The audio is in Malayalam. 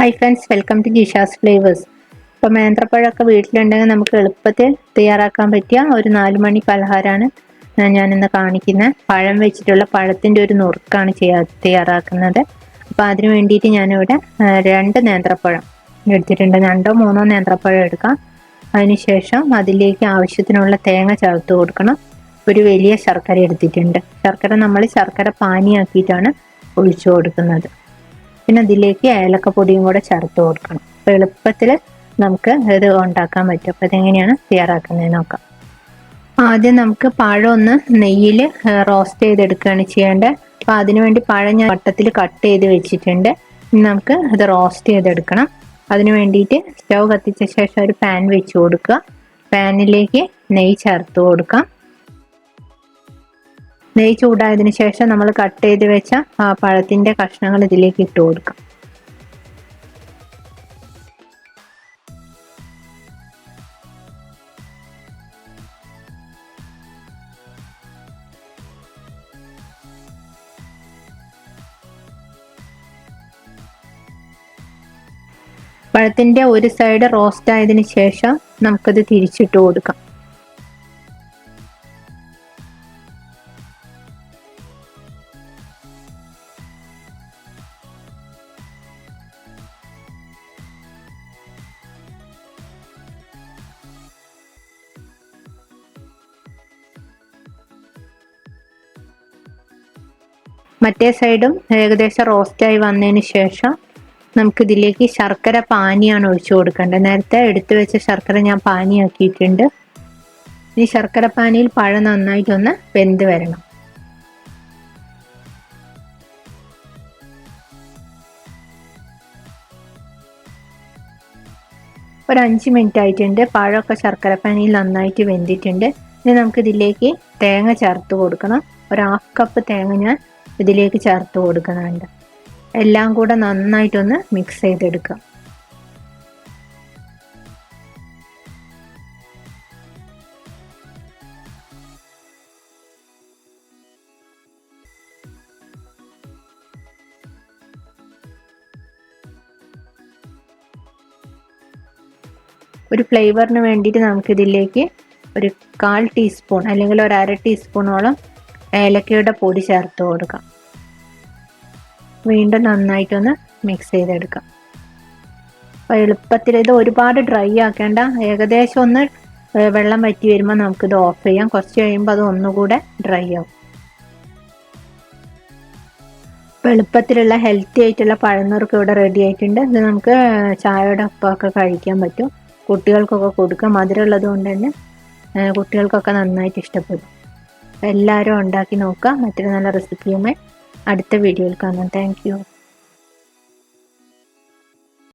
Hi friends, welcome to Jisha's flavours. ഇപ്പോൾ നേന്ത്രപ്പഴമൊക്കെ വീട്ടിലുണ്ടെങ്കിൽ നമുക്ക് എളുപ്പത്തിൽ തയ്യാറാക്കാൻ പറ്റിയ ഒരു 4 മണി പലഹാരമാണ് ഞാനിന്ന് കാണിക്കുന്നത്. പഴം വെച്ചിട്ടുള്ള പഴത്തിൻ്റെ ഒരു നുറുക്കാണ് തയ്യാറാക്കുന്നത്. അപ്പോൾ അതിന് വേണ്ടിയിട്ട് ഞാനിവിടെ 2 നേന്ത്രപ്പഴം എടുത്തിട്ടുണ്ട്. 2-3 നേന്ത്രപ്പഴം എടുക്കാം. അതിനുശേഷം അതിലേക്ക് ആവശ്യത്തിനുള്ള തേങ്ങ ചേർത്ത് കൊടുക്കണം. ഒരു വലിയ ശർക്കര എടുത്തിട്ടുണ്ട്. ശർക്കര പാനിയാക്കിയിട്ടാണ് ഒഴിച്ചു കൊടുക്കുന്നത്. പിന്നെ അതിലേക്ക് ഏലക്കപ്പൊടിയും കൂടെ ചേർത്ത് കൊടുക്കണം. അപ്പോൾ എളുപ്പത്തിൽ നമുക്ക് ഇത് ഉണ്ടാക്കാൻ പറ്റും. അപ്പോൾ ഇതെങ്ങനെയാണ് തയ്യാറാക്കുന്നത് നോക്കാം. ആദ്യം നമുക്ക് പഴം ഒന്ന് നെയ്യിൽ റോസ്റ്റ് ചെയ്തെടുക്കുകയാണ് ചെയ്യേണ്ടത്. അപ്പോൾ അതിനുവേണ്ടി പഴം ഞാൻ വട്ടത്തിൽ കട്ട് ചെയ്ത് വെച്ചിട്ടുണ്ട്. നമുക്ക് ഇത് റോസ്റ്റ് ചെയ്തെടുക്കണം. അതിന് വേണ്ടിയിട്ട് സ്റ്റൗ കത്തിച്ച ശേഷം ഒരു പാൻ വെച്ച് കൊടുക്കുക. പാനിലേക്ക് നെയ്യ് ചേർത്ത് കൊടുക്കാം. നെയ്യ് ചൂടായതിനു ശേഷം നമ്മൾ കട്ട് ചെയ്ത് വെച്ച പഴത്തിൻ്റെ കഷ്ണങ്ങൾ ഇതിലേക്ക് ഇട്ട് കൊടുക്കാം. പഴത്തിൻ്റെ ഒരു സൈഡ് റോസ്റ്റ് ആയതിനു ശേഷം നമുക്കത് തിരിച്ചിട്ട് കൊടുക്കാം. മറ്റേ സൈഡും ഏകദേശം റോസ്റ്റായി വന്നതിന് ശേഷം നമുക്കിതിലേക്ക് ശർക്കര പാനിയാണ് ഒഴിച്ചു കൊടുക്കേണ്ടത്. നേരത്തെ എടുത്തു വെച്ച ശർക്കര ഞാൻ പാനിയാക്കിയിട്ടുണ്ട്. ഈ ശർക്കര പാനിയിൽ പഴം നന്നായിട്ടൊന്ന് വെന്ത് വരണം. ഒരു 5 മിനിറ്റ് ആയിട്ടുണ്ട്. പഴമൊക്കെ ശർക്കര പാനിയിൽ നന്നായിട്ട് വെന്തിട്ടുണ്ട്. ഇനി നമുക്കിതിലേക്ക് തേങ്ങ ചേർത്ത് കൊടുക്കണം. ഒരു 1/2 കപ്പ് തേങ്ങ ഞാൻ ഇതിലേക്ക് ചേർത്ത് കൊടുക്കുന്നുണ്ട്. എല്ലാം കൂടെ നന്നായിട്ടൊന്ന് മിക്സ് ചെയ്തെടുക്കാം. ഒരു ഫ്ലേവറിന് വേണ്ടിയിട്ട് നമുക്കിതിലേക്ക് ഒരു 1/4 ടീസ്പൂൺ അല്ലെങ്കിൽ ഒരു 1/2 ടീസ്പൂണോളം ഏലക്കയുടെ പൊടി ചേർത്ത് കൊടുക്കാം. വീണ്ടും നന്നായിട്ടൊന്ന് മിക്സ് ചെയ്തെടുക്കാം. അപ്പോൾ എളുപ്പത്തിൽ ഇത് ഒരുപാട് ഡ്രൈ ആക്കേണ്ട. ഏകദേശം ഒന്ന് വെള്ളം വറ്റി വരുമ്പോൾ നമുക്കിത് ഓഫ് ചെയ്യാം. കുറച്ച് കഴിയുമ്പോൾ അത് ഒന്നുകൂടെ ഡ്രൈ ആവും. അപ്പോൾ എളുപ്പത്തിലുള്ള ഹെൽത്തി ആയിട്ടുള്ള പഴനുറുക്ക് ഇവിടെ റെഡി ആയിട്ടുണ്ട്. ഇത് നമുക്ക് ചായയുടെ ഒപ്പമൊക്കെ കഴിക്കാൻ പറ്റും. കുട്ടികൾക്കൊക്കെ കൊടുക്കാം. മധുരമുള്ളത് കൊണ്ട് തന്നെ കുട്ടികൾക്കൊക്കെ നന്നായിട്ട് ഇഷ്ടപ്പെടും. എല്ലാവരും ഉണ്ടാക്കി നോക്കുക. മറ്റൊരു നല്ല റെസിപ്പിയുമായി അടുത്ത വീഡിയോയിൽ കാണാം. Thank you.